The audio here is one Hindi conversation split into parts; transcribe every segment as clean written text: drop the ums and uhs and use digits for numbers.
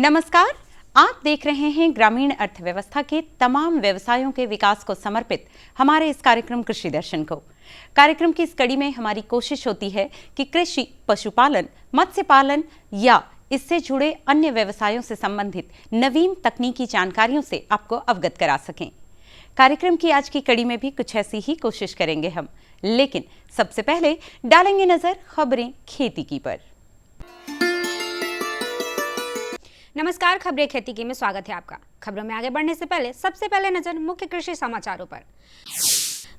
नमस्कार, आप देख रहे हैं ग्रामीण अर्थव्यवस्था के तमाम व्यवसायों के विकास को समर्पित हमारे इस कार्यक्रम कृषि दर्शन को। कार्यक्रम की इस कड़ी में हमारी कोशिश होती है कि कृषि, पशुपालन, मत्स्य पालन या इससे जुड़े अन्य व्यवसायों से संबंधित नवीन तकनीकी जानकारियों से आपको अवगत करा सकें। कार्यक्रम की आज की कड़ी में भी कुछ ऐसी ही कोशिश करेंगे हम, लेकिन सबसे पहले डालेंगे नजर खबरें खेती की पर। नमस्कार, खबरें खेती की में स्वागत है आपका। खबरों में आगे बढ़ने से पहले सबसे पहले नजर मुख्य कृषि समाचारों पर।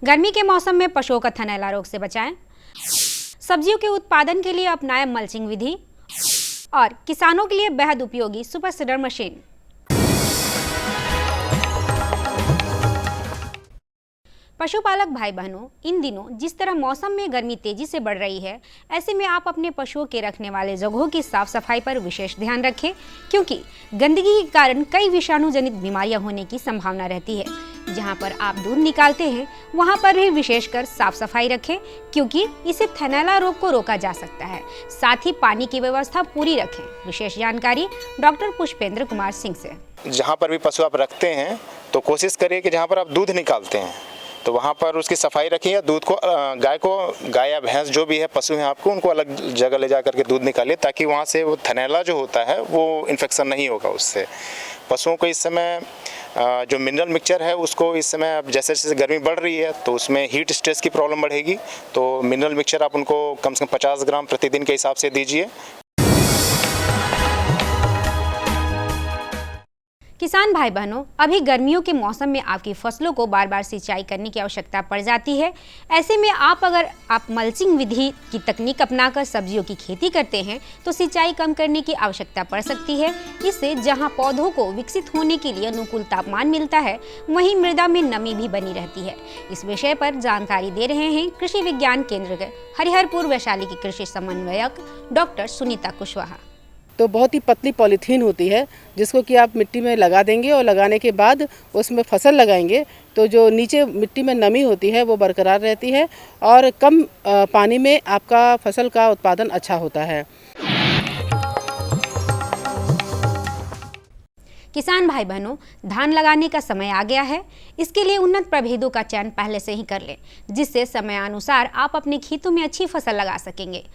गर्मी के मौसम में पशुओं का थनैला रोग से बचाएं, सब्जियों के उत्पादन के लिए अपनाएं मल्चिंग विधि और किसानों के लिए बेहद उपयोगी सुपर सीडर मशीन। पशुपालक भाई बहनों, इन दिनों जिस तरह मौसम में गर्मी तेजी से बढ़ रही है, ऐसे में आप अपने पशुओं के रखने वाले जगहों की साफ सफाई पर विशेष ध्यान रखें, क्योंकि गंदगी के कारण कई विषाणु जनित बीमारियां होने की संभावना रहती है। जहां पर आप दूध निकालते हैं वहां पर भी विशेषकर साफ सफाई रखें, क्योंकि इससे थनैला रोग को रोका जा सकता है। साथ ही पानी की व्यवस्था पूरी रखें। विशेष जानकारी डॉक्टर पुष्पेंद्र कुमार सिंह से। जहाँ पर भी पशु आप रखते हैं तो कोशिश करिए कि जहाँ पर आप दूध निकालते हैं तो वहाँ पर उसकी सफाई रखिए। या दूध को गाय या भैंस जो भी है पशु हैं आपको, उनको अलग जगह ले जा करके दूध निकालिए, ताकि वहाँ से वो थनैला जो होता है वो इन्फेक्शन नहीं होगा उससे। पशुओं को इस समय जो मिनरल मिक्सचर है उसको इस समय अब जैसे जैसे गर्मी बढ़ रही है तो उसमें हीट स्ट्रेस की प्रॉब्लम बढ़ेगी, तो मिनरल मिक्सचर आप उनको कम से कम 50 ग्राम प्रतिदिन के हिसाब से दीजिए। किसान भाई बहनों, अभी गर्मियों के मौसम में आपकी फसलों को बार बार सिंचाई करने की आवश्यकता पड़ जाती है। ऐसे में अगर आप मल्चिंग विधि की तकनीक अपनाकर सब्जियों की खेती करते हैं तो सिंचाई कम करने की आवश्यकता पड़ सकती है। इससे जहां पौधों को विकसित होने के लिए अनुकूल तापमान मिलता है, वहीं मृदा में नमी भी बनी रहती है। इस विषय पर जानकारी दे रहे हैं कृषि विज्ञान केंद्र के हरिहरपुर वैशाली की कृषि समन्वयक डॉक्टर सुनीता कुशवाहा। तो बहुत ही पतली पॉलीथीन होती है जिसको कि आप मिट्टी में लगा देंगे और लगाने के बाद उसमें फसल लगाएंगे तो जो नीचे मिट्टी में नमी होती है वो बरकरार रहती है और कम पानी में आपका फसल का उत्पादन अच्छा होता है। किसान भाई बहनों, धान लगाने का समय आ गया है। इसके लिए उन्नत प्रभेदों का चयन पहले से ही कर लें, जिससे समयानुसार आप अपने खेतों में अच्छी फसल लगा सकेंगे।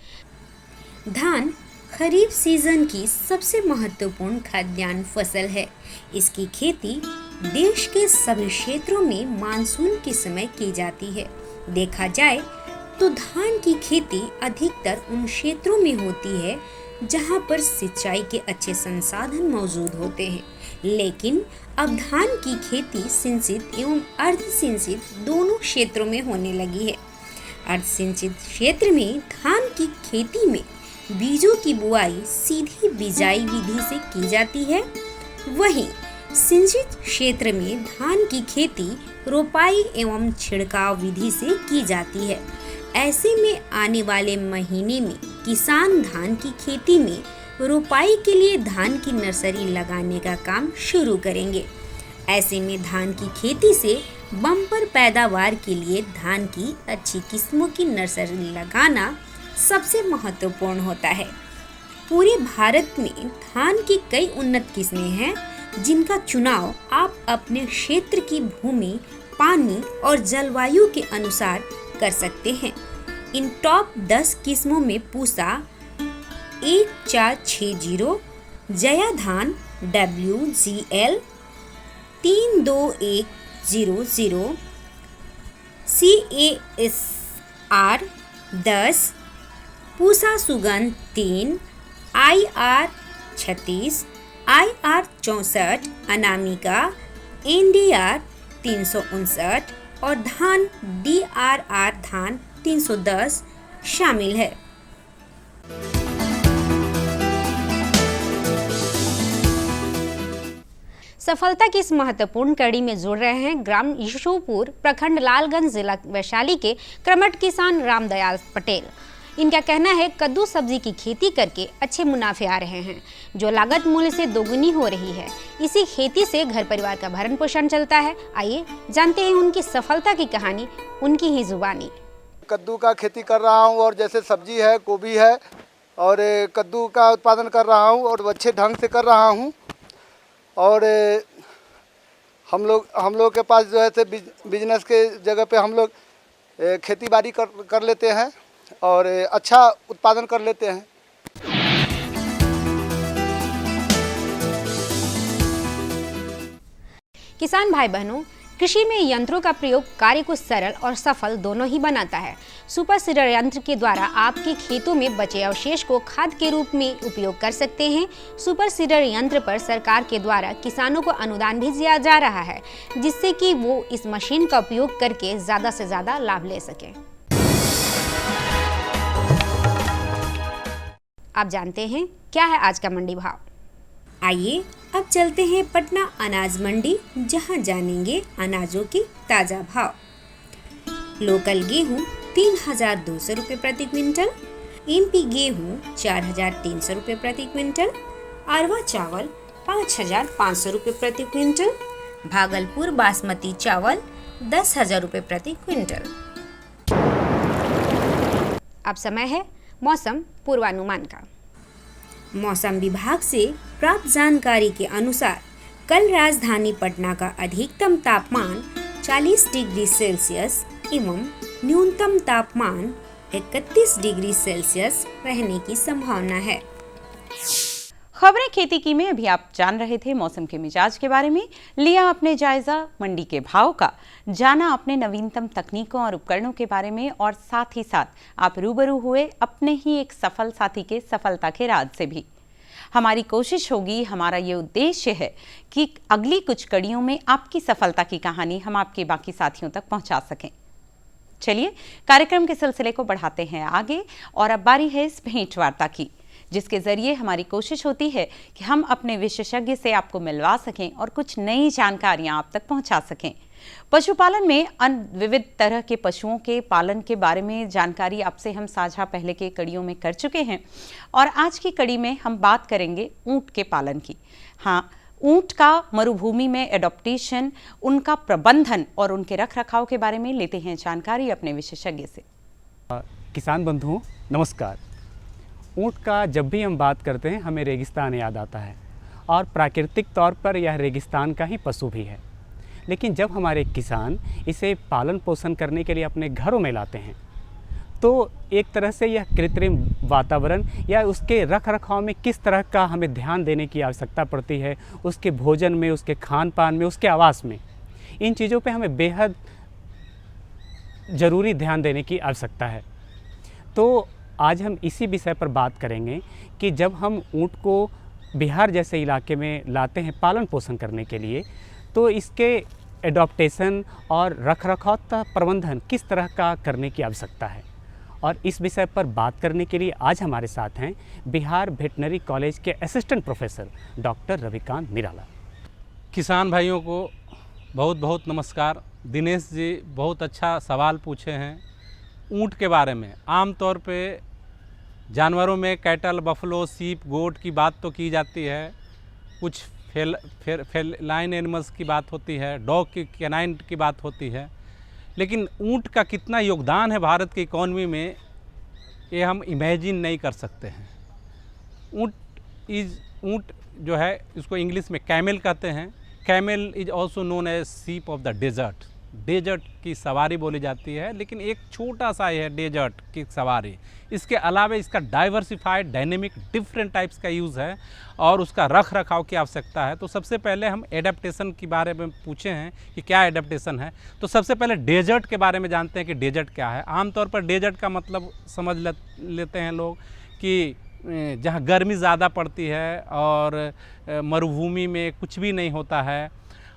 धान खरीफ सीजन की सबसे महत्वपूर्ण खाद्यान्न फसल है। इसकी खेती देश के सभी क्षेत्रों में मानसून के समय की जाती है। देखा जाए तो धान की खेती अधिकतर उन क्षेत्रों में होती है जहां पर सिंचाई के अच्छे संसाधन मौजूद होते हैं, लेकिन अब धान की खेती सिंचित एवं अर्ध सिंचित दोनों क्षेत्रों में होने लगी है। अर्ध सिंचित क्षेत्र में धान की खेती में बीजों की बुआई सीधी बिजाई विधि से की जाती है, वहीं सिंचित क्षेत्र में धान की खेती रोपाई एवं छिड़काव विधि से की जाती है। ऐसे में आने वाले महीने में किसान धान की खेती में रोपाई के लिए धान की नर्सरी लगाने का काम शुरू करेंगे। ऐसे में धान की खेती से बम्पर पैदावार के लिए धान की अच्छी किस्मों की नर्सरी लगाना सबसे महत्वपूर्ण होता है। पूरे भारत में धान की कई उन्नत किस्में हैं, जिनका चुनाव आप अपने क्षेत्र की भूमि, पानी और जलवायु के अनुसार कर सकते हैं। इन टॉप 10 किस्मों में पूसा 1460, जया धान WGL 32100, CASR 10, पूसा सुगंध 3, IR 36, IR 64, अनामिका NDR 359 और धान DRR धान 310 शामिल है। सफलता की इस महत्वपूर्ण कड़ी में जुड़ रहे हैं ग्राम यशोपुर प्रखंड लालगंज जिला वैशाली के क्रमठ किसान रामदयाल पटेल। इनका कहना है कद्दू सब्जी की खेती करके अच्छे मुनाफे आ रहे हैं, जो लागत मूल्य से दोगुनी हो रही है। इसी खेती से घर परिवार का भरण पोषण चलता है। आइए जानते हैं उनकी सफलता की कहानी, उनकी ही जुबानी। कद्दू का खेती कर रहा हूँ और जैसे सब्जी है, गोभी है, और कद्दू का उत्पादन कर रहा हूँ और अच्छे ढंग से कर रहा हूँ। और हम लोग के पास जो है से बिजनेस के जगह पे हम लोग खेती बाड़ी कर लेते हैं और अच्छा उत्पादन कर लेते हैं। किसान भाई बहनों, कृषि में यंत्रों का प्रयोग कार्य को सरल और सफल दोनों ही बनाता है। सुपर सीडर यंत्र के द्वारा आपके खेतों में बचे अवशेष को खाद के रूप में उपयोग कर सकते हैं। सुपर सीडर यंत्र पर सरकार के द्वारा किसानों को अनुदान भी दिया जा रहा है, जिससे कि वो इस मशीन का उपयोग करके ज्यादा से ज्यादा लाभ ले सकें। आप जानते हैं क्या है आज का मंडी भाव? आइए अब चलते हैं पटना अनाज मंडी, जहां जानेंगे अनाजों के ताज़ा भाव। लोकल गेहूं 3,200 रुपये प्रति क्विंटल, एमपी गेहूं 4,300 रुपये प्रति क्विंटल, अरवा चावल 5,500 रुपये प्रति क्विंटल, भागलपुर बासमती चावल 10,000 रुपये प्रति क्विंटल। अब समय है मौसम पूर्वानुमान का। मौसम विभाग से प्राप्त जानकारी के अनुसार कल राजधानी पटना का अधिकतम तापमान 40 डिग्री सेल्सियस एवं न्यूनतम तापमान 31 डिग्री सेल्सियस रहने की संभावना है। खबरें खेती की में अभी आप जान रहे थे मौसम के मिजाज के बारे में, लिया अपने जायजा मंडी के भाव का, जाना अपने नवीनतम तकनीकों और उपकरणों के बारे में, और साथ ही साथ आप रूबरू हुए अपने ही एक सफल साथी के सफलता के राज से भी। हमारी कोशिश होगी, हमारा ये उद्देश्य है कि अगली कुछ कड़ियों में आपकी सफलता की कहानी हम आपके बाकी साथियों तक पहुंचा सकें। चलिए कार्यक्रम के सिलसिले को बढ़ाते हैं आगे, और अब बारी है इस भेंट वार्ता की, जिसके जरिए हमारी कोशिश होती है कि हम अपने विशेषज्ञ से आपको मिलवा सकें और कुछ नई जानकारियां आप तक पहुंचा सकें। पशुपालन में विविध तरह के पशुओं के पालन के बारे में जानकारी आपसे हम साझा पहले के कड़ियों में कर चुके हैं, और आज की कड़ी में हम बात करेंगे ऊंट के पालन की। हाँ, ऊंट का मरुभूमि में एडॉप्टेशन, उनका प्रबंधन और उनके रख रखाव के बारे में लेते हैं जानकारी अपने विशेषज्ञ से। किसान बंधुओं नमस्कार। ऊंट का जब भी हम बात करते हैं हमें रेगिस्तान याद आता है, और प्राकृतिक तौर पर यह रेगिस्तान का ही पशु भी है। लेकिन जब हमारे किसान इसे पालन पोषण करने के लिए अपने घरों में लाते हैं, तो एक तरह से यह कृत्रिम वातावरण या उसके रख रखाव में किस तरह का हमें ध्यान देने की आवश्यकता पड़ती है, उसके भोजन में, उसके खान पान में, उसके आवास में, इन चीज़ों पे हमें बेहद ज़रूरी ध्यान देने की आवश्यकता है। तो आज हम इसी विषय पर बात करेंगे कि जब हम ऊंट को बिहार जैसे इलाके में लाते हैं पालन पोषण करने के लिए, तो इसके एडॉप्टेशन और रख रखाव का प्रबंधन किस तरह का करने की आवश्यकता है। और इस विषय पर बात करने के लिए आज हमारे साथ हैं बिहार वेटनरी कॉलेज के असिस्टेंट प्रोफेसर डॉक्टर रविकांत निराला। किसान भाइयों को बहुत बहुत नमस्कार। दिनेश जी बहुत अच्छा सवाल पूछे हैं ऊंट के बारे में। आमतौर पे जानवरों में कैटल, बफलो, सीप, गोट की बात तो की जाती है, कुछ फेलाइन एनिमल्स की बात होती है, डॉग की, कैनाइन की बात होती है, लेकिन ऊंट का कितना योगदान है भारत की इकॉनमी में, ये हम इमेजिन नहीं कर सकते हैं। ऊंट जो है इसको इंग्लिश में कैमल कहते हैं। Camel is also known as ship of the desert. Desert की सवारी बोली जाती है, लेकिन एक छोटा सा है डेजर्ट की सवारी। इसके अलावा इसका डाइवर्सिफाइड, डायनेमिक, डिफरेंट टाइप्स का यूज़ है और उसका रख रखाव की आवश्यकता है। तो सबसे पहले हम एडेप्टेशन के बारे में पूछे हैं कि क्या एडेप्टेशन है, तो सबसे पहले डेजर्ट के बारे में जानते हैं कि डेजर्ट क्या है। आमतौर पर डेजर्ट का मतलब समझ लेते हैं लोग कि जहाँ गर्मी ज़्यादा पड़ती है और मरुभूमि में कुछ भी नहीं होता है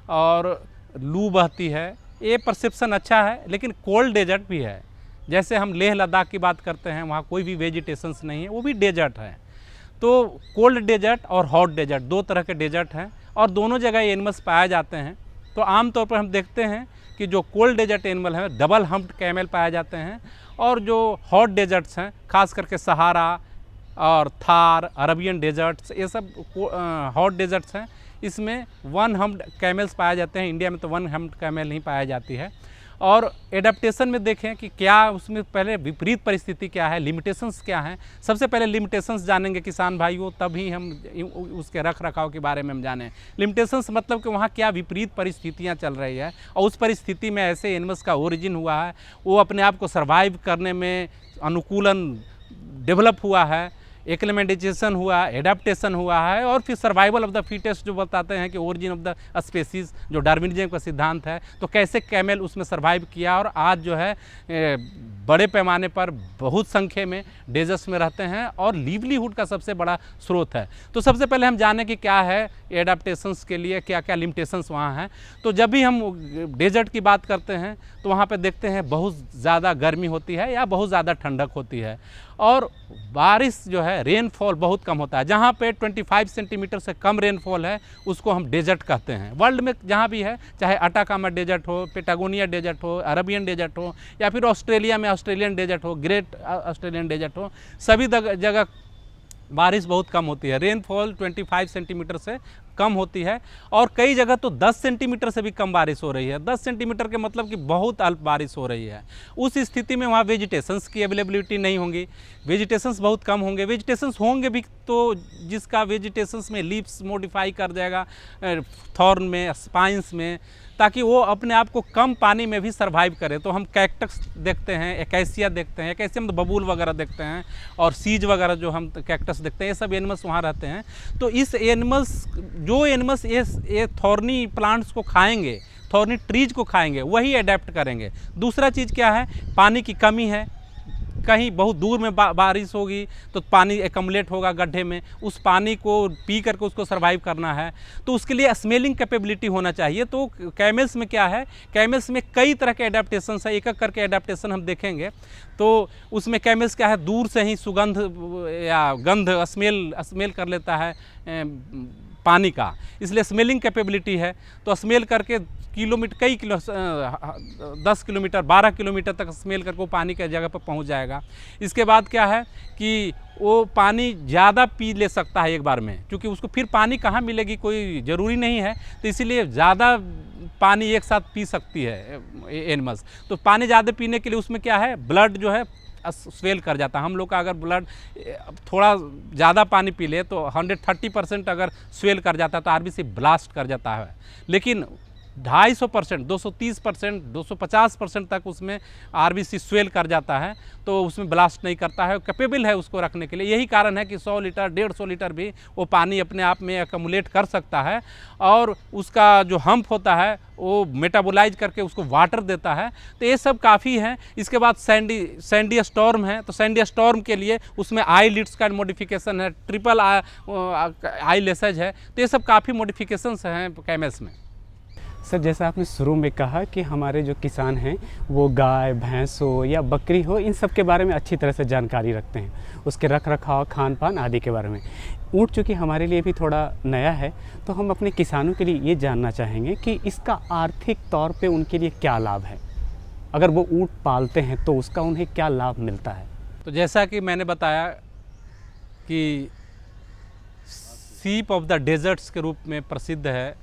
और लू बहती है, ये परसेप्शन अच्छा है। लेकिन कोल्ड डेजर्ट भी है, जैसे हम लेह लद्दाख की बात करते हैं, वहाँ कोई भी वेजिटेशंस नहीं है, वो भी डेजर्ट है। तो कोल्ड डेजर्ट और हॉट डेजर्ट दो तरह के डेजर्ट हैं और दोनों जगह एनिमल्स पाए जाते हैं। तो आमतौर पर हम देखते हैं कि जो कोल्ड डेजर्ट एनिमल है डबल हम्प्ड कैमल पाए जाते हैं, और जो हॉट डेजर्ट्स हैं खास करके सहारा और थार, अरबियन डेजर्ट्स, ये सब हॉट डेजर्ट्स हैं। इसमें वन हम्प्ड कैमल्स पाए जाते हैं। इंडिया में तो वन हम्प्ड कैमल नहीं पाई जाती है। और एडाप्टेशन में देखें कि क्या उसमें पहले विपरीत परिस्थिति क्या है, लिमिटेशंस क्या हैं। सबसे पहले लिमिटेशंस जानेंगे किसान भाइयों, तभी हम उसके रख रखाव के बारे में हम जानें। लिमिटेशंस मतलब कि वहाँ क्या विपरीत परिस्थितियाँ चल रही है और उस परिस्थिति में ऐसे एनिमल्स का ओरिजिन हुआ है, वो अपने आप को सर्वाइव करने में अनुकूलन डेवलप हुआ है, एक्लेमेटाइजेशन हुआ, एडाप्टेशन हुआ है, और फिर सर्वाइवल ऑफ द फिटेस्ट जो बताते हैं कि ओरिजिन ऑफ द स्पेसीज जो डार्विनिज्म का सिद्धांत है, तो कैसे कैमल उसमें सर्वाइव किया और आज जो है बड़े पैमाने पर बहुत संख्या में डेजर्ट्स में रहते हैं और लिवलीहुड का सबसे बड़ा स्रोत है। तो सबसे पहले हम जानें कि क्या है एडाप्टेशंस के लिए क्या क्या लिमिटेशंस वहाँ हैं। तो जब भी हम डेजर्ट की बात करते हैं तो वहाँ पे देखते हैं बहुत ज़्यादा गर्मी होती है या बहुत ज़्यादा ठंडक होती है और बारिश जो है रेनफॉल बहुत कम होता है। जहाँ पे 25 सेंटीमीटर से कम रेनफॉल है उसको हम डेजर्ट कहते हैं। वर्ल्ड में जहाँ भी है, चाहे अटाकामा डेजर्ट हो, पेटागोनिया डेजर्ट हो, अरबियन डेजर्ट हो, या फिर ऑस्ट्रेलिया में ऑस्ट्रेलियन डेजर्ट हो, ग्रेट ऑस्ट्रेलियन डेजर्ट हो, सभी जगह बारिश बहुत कम होती है। रेनफॉल 25 सेंटीमीटर से कम होती है और कई जगह तो 10 सेंटीमीटर से भी कम बारिश हो रही है। 10 सेंटीमीटर के मतलब कि बहुत अल्प बारिश हो रही है। उस स्थिति में वहाँ वेजिटेशंस की अवेलेबिलिटी नहीं होंगी, वेजिटेशंस बहुत कम होंगे। वेजिटेशंस होंगे भी तो जिसका वेजिटेशंस में लीव्स मॉडिफाई कर जाएगा थॉर्न में, स्पाइंस में, ताकि वो अपने आप को कम पानी में भी सर्वाइव करे। तो हम कैक्टस देखते हैं, एकेसिया देखते हैं, एकेसिया में तो बबूल वगैरह देखते हैं और सीज वगैरह जो हम कैक्टस देखते हैं, ये सब एनिमल्स वहाँ रहते हैं। तो इस एनिमल्स जो एनिमल्स ये थॉर्नी प्लांट्स को खाएंगे, थॉर्नी ट्रीज को खाएंगे, वही अडेप्ट करेंगे। दूसरा चीज़ क्या है, पानी की कमी है। कहीं बहुत दूर में बारिश होगी तो पानी एकमुलेट होगा गड्ढे में, उस पानी को पी करके उसको सर्वाइव करना है, तो उसके लिए स्मेलिंग कैपेबिलिटी होना चाहिए। तो कैमल्स में क्या है, कैमल्स में कई तरह के एडाप्टेशन है, एक एक करके एडाप्टेशन हम देखेंगे। तो उसमें कैमल्स क्या है, दूर से ही सुगंध या गंध स्मेल कर लेता है पानी का, इसलिए स्मेलिंग कैपेबिलिटी है। तो स्मेल करके कई किलो 10 किलोमीटर 12 किलोमीटर तक स्मेल करके वो पानी के जगह पर पहुंच जाएगा। इसके बाद क्या है कि वो पानी ज़्यादा पी ले सकता है एक बार में, क्योंकि उसको फिर पानी कहाँ मिलेगी कोई ज़रूरी नहीं है, तो इसीलिए ज़्यादा पानी एक साथ पी सकती है एनिमल्स। तो पानी ज़्यादा पीने के लिए उसमें क्या है, ब्लड जो है स्वेल कर जाता है। हम लोग का अगर ब्लड थोड़ा ज़्यादा पानी पी ले तो 130% अगर स्वेल कर जाता है तो आरबीसी ब्लास्ट कर जाता है। लेकिन 250%, 230%, 250% तक उसमें आरबीसी स्वेल कर जाता है, तो उसमें ब्लास्ट नहीं करता है, कैपेबल है उसको रखने के लिए। यही कारण है कि 100 लीटर 150 लीटर भी वो पानी अपने आप में एकमुलेट कर सकता है और उसका जो हम्प होता है वो मेटाबोलाइज करके उसको वाटर देता है। तो ये सब काफ़ी है। इसके बाद सैंडी स्टॉर्म है, तो सैंडी स्टॉर्म के लिए उसमें आई लिड्स का मॉडिफिकेशन है, ट्रिपल आई लेसेज है, तो ये सब काफ़ी मॉडिफिकेशंस हैं कैमल्स में। सर, जैसा आपने शुरू में कहा कि हमारे जो किसान हैं वो गाय, भैंस हो या बकरी हो, इन सब के बारे में अच्छी तरह से जानकारी रखते हैं, उसके रख रखाव, खान पान आदि के बारे में। ऊँट चूँकि हमारे लिए भी थोड़ा नया है, तो हम अपने किसानों के लिए ये जानना चाहेंगे कि इसका आर्थिक तौर पे उनके लिए क्या लाभ है। अगर वो ऊँट पालते हैं तो उसका उन्हें क्या लाभ मिलता है? तो जैसा कि मैंने बताया कि सीप ऑफ द डेजर्ट्स के रूप में प्रसिद्ध है।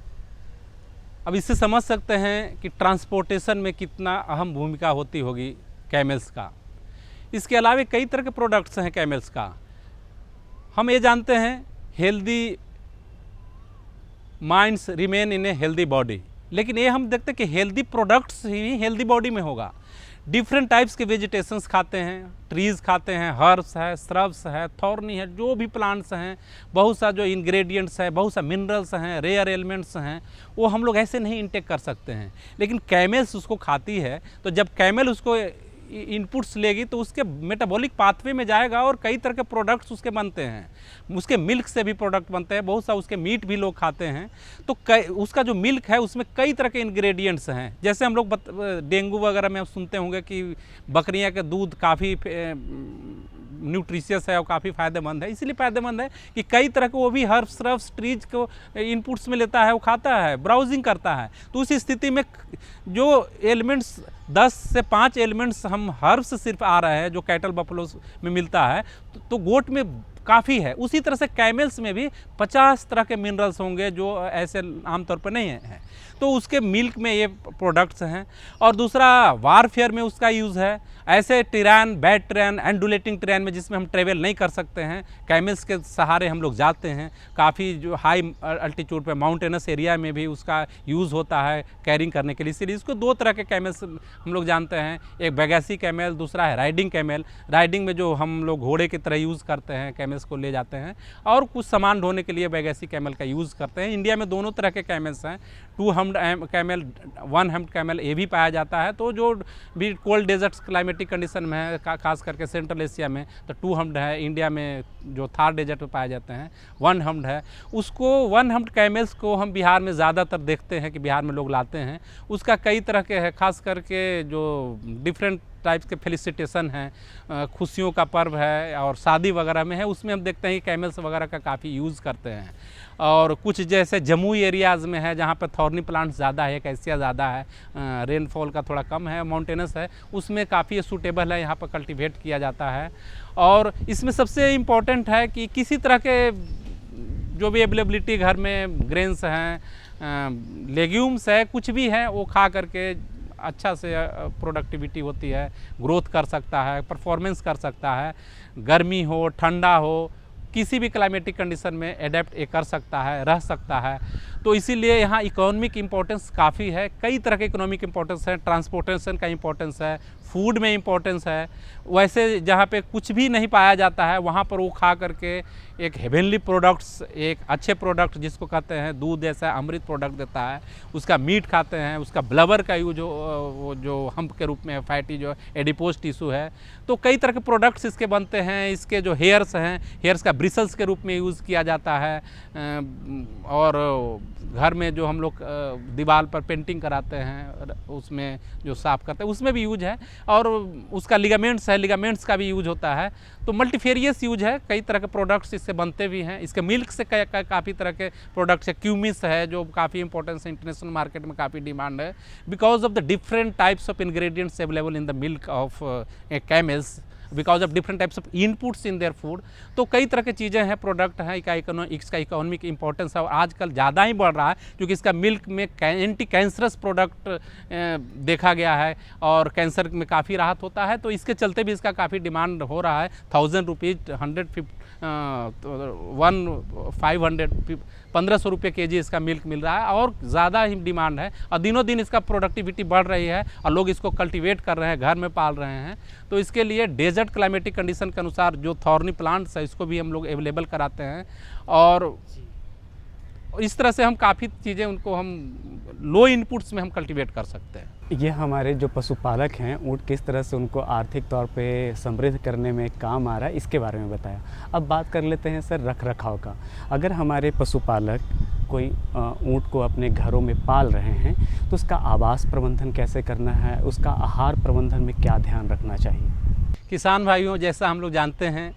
अब इससे समझ सकते हैं कि ट्रांसपोर्टेशन में कितना अहम भूमिका होती होगी कैमल्स का। इसके अलावा कई तरह के प्रोडक्ट्स हैं कैमल्स का। हम ये जानते हैं healthy minds remain in a healthy body, लेकिन ये हम देखते हैं कि हेल्दी प्रोडक्ट्स ही हेल्दी बॉडी में होगा। डिफरेंट टाइप्स के वेजिटेशंस खाते हैं, ट्रीज़ खाते हैं, हर्ब्स है, श्रब्स है, थॉर्नी है, जो भी प्लांट्स हैं, बहुत सा जो इंग्रेडिएंट्स है, बहुत सा मिनरल्स हैं, रेयर एलिमेंट्स हैं, वो हम लोग ऐसे नहीं इंटेक कर सकते हैं। लेकिन कैमल्स उसको खाती है, तो जब कैमल उसको इनपुट्स लेगी तो उसके मेटाबॉलिक पाथवे में जाएगा और कई तरह के प्रोडक्ट्स उसके बनते हैं। उसके मिल्क से भी प्रोडक्ट बनते हैं, बहुत सा उसके मीट भी लोग खाते हैं। तो उसका जो मिल्क है उसमें कई तरह के इंग्रेडिएंट्स हैं। जैसे हम लोग डेंगू वगैरह में सुनते होंगे कि बकरियां का दूध काफ़ी न्यूट्रिशियस है और काफ़ी फ़ायदेमंद है। इसलिए फ़ायदेमंद है कि कई तरह के वो भी हर्ब्स, श्रब्स, ट्रीज को इनपुट्स में लेता है, वो खाता है, ब्राउजिंग करता है। तो उस स्थिति में जो एलिमेंट्स 10 से 5 एलिमेंट्स हम हर्ब्स सिर्फ आ रहे हैं जो कैटल बफलोस में मिलता है, तो गोट में काफ़ी है। उसी तरह से कैमल्स में भी 50 तरह के मिनरल्स होंगे जो ऐसे आमतौर पर नहीं हैं, तो उसके मिल्क में ये प्रोडक्ट्स हैं। और दूसरा वारफेयर में उसका यूज़ है। ऐसे टिरान, बैड टिरान, एंडुलेटिंग टिरान में जिसमें हम ट्रेवल नहीं कर सकते हैं, कैमल्स के सहारे हम लोग जाते हैं। काफ़ी जो हाई अल्टीट्यूड पे माउंटेनस एरिया में भी उसका यूज़ होता है कैरिंग करने के लिए। इसलिए इसको दो तरह के कैमल्स हम लोग जानते हैं, एक बैगेसी कैमल, दूसरा है राइडिंग कैमल। राइडिंग में जो हम लोग घोड़े की तरह यूज़ करते हैं, कैमल्स को ले जाते हैं, और कुछ सामान ढोने के लिए बैगेसी कैमल का यूज़ करते हैं। इंडिया में दोनों तरह के कैमल्स हैं। 2 हम्प्ड कैमल, 1 हम्प्ड कैमल ये भी पाया जाता है। तो जो भी कोल्ड डेजर्ट्स क्लाइमेटिक कंडीशन में है, खास करके सेंट्रल एशिया में, तो 2 हम्प्ड है। इंडिया में जो थार डेजर्ट में पाए जाते हैं 1 हम्प्ड है। उसको 1 हम्प्ड कैमल्स को हम बिहार में ज़्यादातर देखते हैं कि बिहार में लोग लाते हैं। उसका कई तरह के है, खास करके जो डिफरेंट टाइप्स के फेलिसिटेशन हैं, खुशियों का पर्व है और शादी वगैरह में है, उसमें हम देखते हैं कि कैमल्स वगैरह का काफ़ी यूज़ करते हैं। और कुछ जैसे जमुई एरियाज़ में है जहाँ पर थॉर्नी प्लांट्स ज़्यादा है, कैसिया ज़्यादा है, रेनफॉल का थोड़ा कम है, माउंटेनस है, उसमें काफ़ी सूटेबल है, यहाँ पर कल्टीवेट किया जाता है। और इसमें सबसे इम्पॉर्टेंट है कि किसी तरह के जो भी अवेलेबिलिटी घर में ग्रेन्स हैं, लेग्यूम्स है, कुछ भी है, वो खा करके अच्छा से प्रोडक्टिविटी होती है, ग्रोथ कर सकता है, परफॉर्मेंस कर सकता है। गर्मी हो, ठंडा हो, किसी भी क्लाइमेटिक कंडीशन में एडेप्ट कर सकता है, रह सकता है। तो इसीलिए यहाँ इकोनॉमिक इम्पोर्टेंस काफ़ी है। कई तरह के इकोनॉमिक इम्पोर्टेंस है, ट्रांसपोर्टेशन का इम्पोर्टेंस है, फूड में इम्पोर्टेंस है। वैसे जहाँ पे कुछ भी नहीं पाया जाता है वहाँ पर वो खा करके एक हेवनली प्रोडक्ट्स, एक अच्छे प्रोडक्ट जिसको कहते हैं दूध जैसा अमृत प्रोडक्ट देता है, उसका मीट खाते हैं, उसका ब्लबर का यूज वो जो हम्प के रूप में फैटी जो एडिपोज टिश्यू है। तो कई तरह के प्रोडक्ट्स इसके बनते हैं। इसके जो हेयर्स हैं, हेयर्स का ब्रिसल्स के रूप में यूज़ किया जाता है। और घर में जो हम लोग दीवार पर पेंटिंग कराते हैं, उसमें जो साफ़ करते हैं, उसमें भी यूज है। और उसका लिगामेंट्स है, लिगामेंट्स का भी यूज होता है। तो मल्टीफेरियस यूज है, कई तरह के प्रोडक्ट्स इससे बनते भी हैं। इसके मिल्क से काफ़ी तरह के प्रोडक्ट्स है। क्यूमिस है जो काफ़ी इंपॉर्टेंस है, इंटरनेशनल मार्केट में काफ़ी डिमांड है, because of the different types of ingredients available in the milk of camels, because of different types of inputs in their food. तो कई तरह की चीज़ें हैं, प्रोडक्ट हैं, इसका इकोनॉमिक इंपॉर्टेंस है और आजकल ज़्यादा ही बढ़ रहा है, क्योंकि इसका मिल्क में एंटी कैंसरस प्रोडक्ट देखा गया है और कैंसर में काफ़ी राहत होता है। तो इसके चलते भी इसका काफ़ी डिमांड हो रहा है। 1000 रुपीज़, 1500 रुपये केजी इसका मिल्क मिल रहा है और ज़्यादा ही डिमांड है। और दिनों दिन इसका प्रोडक्टिविटी बढ़ रही है और लोग इसको कल्टीवेट कर रहे हैं, घर में पाल रहे हैं। तो इसके लिए डेजर्ट क्लाइमेटिक कंडीशन के अनुसार जो थॉर्नी प्लांट्स है इसको भी हम लोग अवेलेबल कराते हैं। और इस तरह से हम काफ़ी चीज़ें उनको हम लो इनपुट्स में हम कल्टीवेट कर सकते हैं। ये हमारे जो पशुपालक हैं, ऊँट किस तरह से उनको आर्थिक तौर पे समृद्ध करने में काम आ रहा है, इसके बारे में बताया। अब बात कर लेते हैं सर रख रखाव का। अगर हमारे पशुपालक कोई ऊँट को अपने घरों में पाल रहे हैं तो उसका आवास प्रबंधन कैसे करना है, उसका आहार प्रबंधन में क्या ध्यान रखना चाहिए? किसान भाइयों, जैसा हम लोग जानते हैं,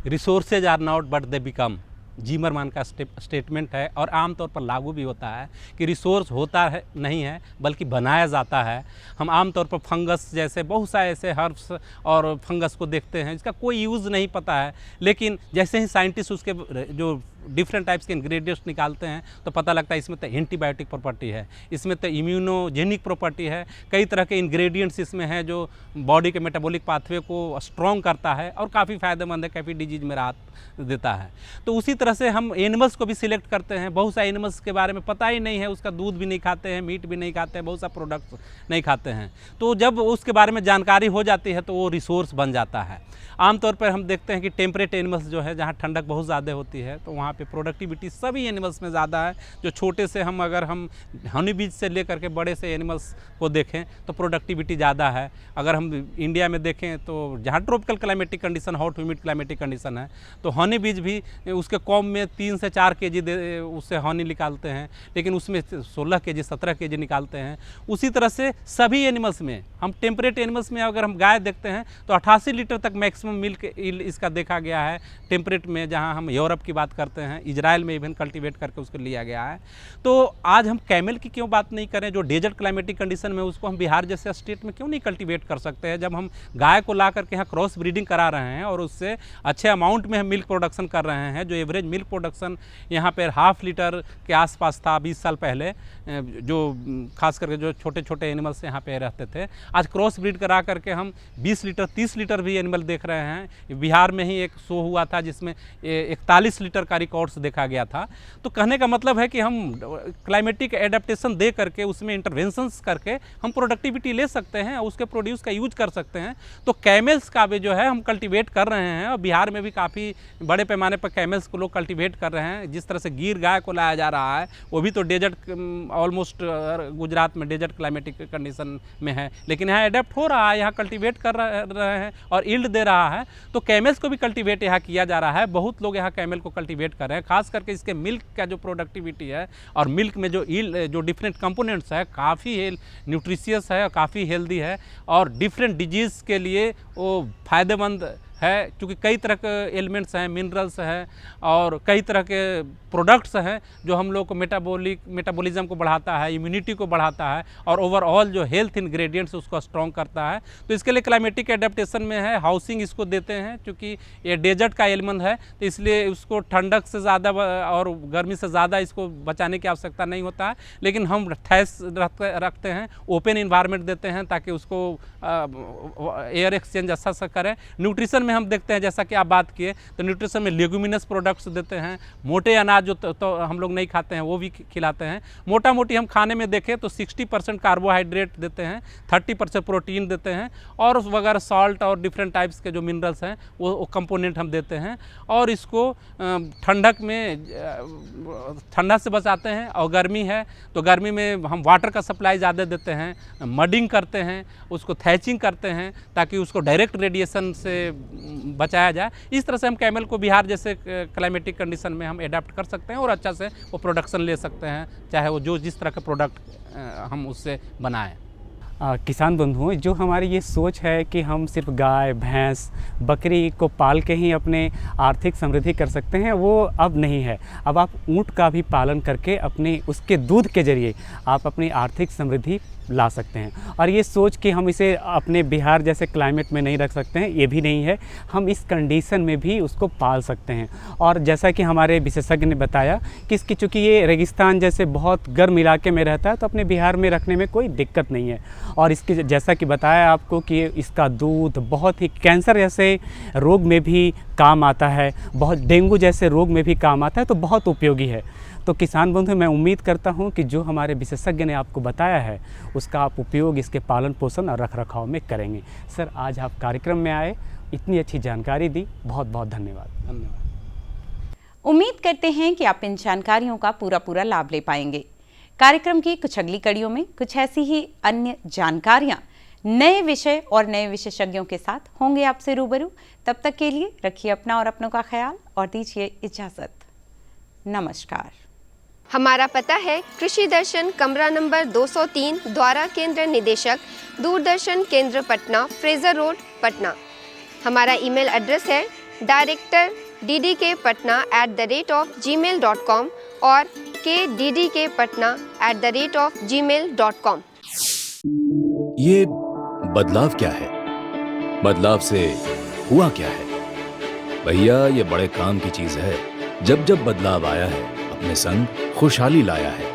resources are not but they become, Zimmermann का स्टेटमेंट है और आमतौर पर लागू भी होता है कि रिसोर्स होता है नहीं है बल्कि बनाया जाता है। हम आमतौर पर फंगस जैसे बहुत सारे ऐसे हर्ब्स और फंगस को देखते हैं, इसका कोई यूज़ नहीं पता है, लेकिन जैसे ही साइंटिस्ट उसके जो डिफरेंट टाइप्स के इंग्रेडिएंट्स निकालते हैं तो पता लगता है इसमें तो एंटीबायोटिक प्रॉपर्टी है, इसमें तो इम्यूनोजेनिक प्रॉपर्टी है, कई तरह के इंग्रेडिएंट्स इसमें हैं जो बॉडी के मेटाबॉलिक पाथवे को स्ट्रॉन्ग करता है और काफ़ी फ़ायदेमंद है, काफ़ी डिजीज में राहत देता है। तो उसी तरह से हम एनिमल्स को भी सिलेक्ट करते हैं। बहुत सारे एनिमल्स के बारे में पता ही नहीं है, उसका दूध भी नहीं खाते हैं, मीट भी नहीं खाते हैं, बहुत सा प्रोडक्ट्स नहीं खाते हैं। तो जब उसके बारे में जानकारी हो जाती है तो वो रिसोर्स बन जाता है। आमतौर पर हम देखते हैं कि टेम्परेट एनिमल्स जो है, जहाँ ठंडक बहुत ज़्यादा होती है, तो वहाँ पे प्रोडक्टिविटी सभी एनिमल्स में ज़्यादा है। जो छोटे से हम अगर हम हनी बीज से लेकर के बड़े से एनिमल्स को देखें तो प्रोडक्टिविटी ज़्यादा है। अगर हम इंडिया में देखें तो जहाँ tropical climatic condition, hot humid climatic condition है, तो हनी बीज भी उसके कॉम में 3 से 4 केजी उससे हनी निकालते हैं, लेकिन उसमें 16 केजी 17 केजी निकालते हैं। उसी तरह से सभी एनिमल्स में, हम टेम्परेट एनिमल्स में अगर हम गाय देखते हैं तो 88 लीटर तक मैक्सिमम मिल्क इसका देखा गया है टेम्परेट में। जहाँ हम यूरोप की बात करते हैं, इजराइल में इवन कल्टीवेट करके उसको लिया गया है। तो आज हम कैमल की क्यों बात नहीं करें, जो डेजर्ट क्लाइमेटिक कंडीशन में, उसको हम बिहार जैसे स्टेट में क्यों नहीं कल्टीवेट कर सकते हैं। जब हम गाय को ला करके यहाँ क्रॉस ब्रीडिंग करा रहे हैं और उससे अच्छे अमाउंट में हम मिल्क प्रोडक्शन कर रहे हैं, जो एवरेज मिल्क प्रोडक्शन यहाँ पर 1/2 लीटर के आसपास था 20 साल पहले, जो खास करके जो छोटे छोटे एनिमल्स यहाँ पे रहते थे, आज क्रॉस ब्रीड करा करके हम 20 लीटर 30 लीटर भी एनिमल देख रहे हैं। बिहार में ही एक शो हुआ था जिसमें 41 लीटर का रिकॉर्ड्स देखा गया था। तो कहने का मतलब है कि हम क्लाइमेटिक एडेप्टेशन दे करके उसमें इंटरवेंशंस करके हम प्रोडक्टिविटी ले सकते हैं, उसके प्रोड्यूस का यूज कर सकते हैं। तो कैमल्स का भी जो है हम कल्टीवेट कर रहे हैं और बिहार में भी काफ़ी बड़े पैमाने पर कैमल्स को लोग कल्टीवेट कर रहे हैं। जिस तरह से गिर गाय को लाया जा रहा है, वो भी तो डेजर्ट ऑलमोस्ट गुजरात में डेजर्ट क्लाइमेटिक कंडीशन में है, लेकिन यहाँ एडेप्ट हो रहा है, यहाँ कल्टीवेट कर रहे हैं और यील्ड दे रहा है। तो कैमल्स को भी कल्टीवेट यहाँ किया जा रहा है। बहुत लोग यहाँ कैमल को कल्टीवेट कर रहे हैं, खास करके इसके मिल्क का जो प्रोडक्टिविटी है और मिल्क में जो यील्ड, जो डिफरेंट कंपोनेंट्स है, काफ़ी न्यूट्रिशियस है, काफ़ी हेल्दी है और डिफरेंट डिजीज़ के लिए वो फ़ायदेमंद है, क्योंकि कई तरह के एलिमेंट्स हैं, मिनरल्स हैं और कई तरह के प्रोडक्ट्स हैं जो हम लोग को मेटाबॉलिज्म को बढ़ाता है, इम्यूनिटी को बढ़ाता है और ओवरऑल जो हेल्थ इंग्रेडिएंट्स उसको स्ट्रॉन्ग करता है। तो इसके लिए क्लाइमेटिक एडेप्टेशन में है, हाउसिंग इसको देते हैं, क्योंकि ये डेजर्ट का एलिमेंट है, तो इसलिए उसको ठंडक से ज़्यादा और गर्मी से ज़्यादा इसको बचाने की आवश्यकता नहीं होता है। लेकिन हम थैस रखते हैं, ओपन इन्वायरमेंट देते हैं ताकि उसको एयर एक्सचेंज अच्छा सा करें। न्यूट्रिशन में हम देखते हैं, जैसा कि आप बात किए, तो न्यूट्रिशन में लेगुमिनस प्रोडक्ट्स देते हैं, मोटे अनाज जो तो हम लोग नहीं खाते हैं वो भी खिलाते हैं। मोटा मोटी हम खाने में देखें तो 60% कार्बोहाइड्रेट देते हैं, 30% प्रोटीन देते हैं और वगैरह सॉल्ट और डिफरेंट टाइप्स के जो मिनरल्स हैं वो कंपोनेंट हम देते हैं। और इसको ठंडक में ठंडा से बचाते हैं। और गर्मी है तो गर्मी में हम वाटर का सप्लाई ज़्यादा देते हैं, मडिंग करते हैं, उसको थैचिंग करते हैं ताकि उसको डायरेक्ट रेडिएशन से बचाया जाए। इस तरह से हम कैमल को बिहार जैसे क्लाइमेटिक कंडीशन में हम एडाप्ट कर सकते हैं और अच्छा से वो प्रोडक्शन ले सकते हैं, चाहे वो जो जिस तरह का प्रोडक्ट हम उससे बनाएं। किसान बंधुओं, जो हमारी ये सोच है कि हम सिर्फ गाय, भैंस, बकरी को पाल के ही अपने आर्थिक समृद्धि कर सकते हैं, वो अब नहीं है। अब आप ऊँट का भी पालन करके अपने उसके दूध के ज़रिए आप अपनी आर्थिक समृद्धि ला सकते हैं। और ये सोच कि हम इसे अपने बिहार जैसे क्लाइमेट में नहीं रख सकते हैं, ये भी नहीं है। हम इस कंडीशन में भी उसको पाल सकते हैं। और जैसा कि हमारे विशेषज्ञ ने बताया कि इसकी चूँकि ये रेगिस्तान जैसे बहुत गर्म इलाके में रहता है, तो अपने बिहार में रखने में कोई दिक्कत नहीं है। और इसकी जैसा कि बताया आपको कि इसका दूध बहुत ही कैंसर जैसे रोग में भी काम आता है, बहुत डेंगू जैसे रोग में भी काम आता है, तो बहुत उपयोगी है। तो किसान बंधु, मैं उम्मीद करता हूं कि जो हमारे विशेषज्ञ ने आपको बताया है उसका आप उपयोग इसके पालन पोषण और रखरखाव में करेंगे। सर, आज आप कार्यक्रम में आए, इतनी अच्छी जानकारी दी, बहुत बहुत धन्यवाद। उम्मीद करते हैं कि आप इन जानकारियों का पूरा लाभ ले पाएंगे। कार्यक्रम की कुछ अगली कड़ियों में कुछ ऐसी ही अन्य जानकारियां नए विषय और नए विशेषज्ञों के साथ होंगे आपसे रूबरू। तब तक के लिए रखिए अपना और अपनों का ख्याल और दीजिए इजाजत। नमस्कार। हमारा पता है कृषि दर्शन, कमरा नंबर 203, द्वारा केंद्र निदेशक, दूरदर्शन केंद्र पटना, फ्रेजर रोड, पटना। हमारा ईमेल एड्रेस है directordkpatna@gmail.com और kddkpatna@gmail.com। ये बदलाव क्या है? बदलाव से हुआ क्या है? भैया, ये बड़े काम की चीज है। जब जब बदलाव आया है, अपने संग खुशहाली लाया है।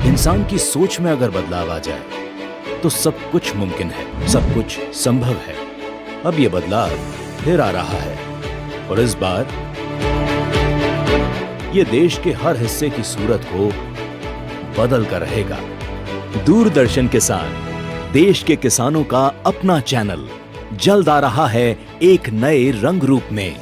इंसान की सोच में अगर बदलाव आ जाए तो सब कुछ मुमकिन है, सब कुछ संभव है। अब ये बदलाव फिर आ रहा है और इस बार ये देश के हर हिस्से की सूरत को बदल कर रहेगा। दूरदर्शन किसान, देश के किसानों का अपना चैनल, जल्द आ रहा है एक नए रंग रूप में।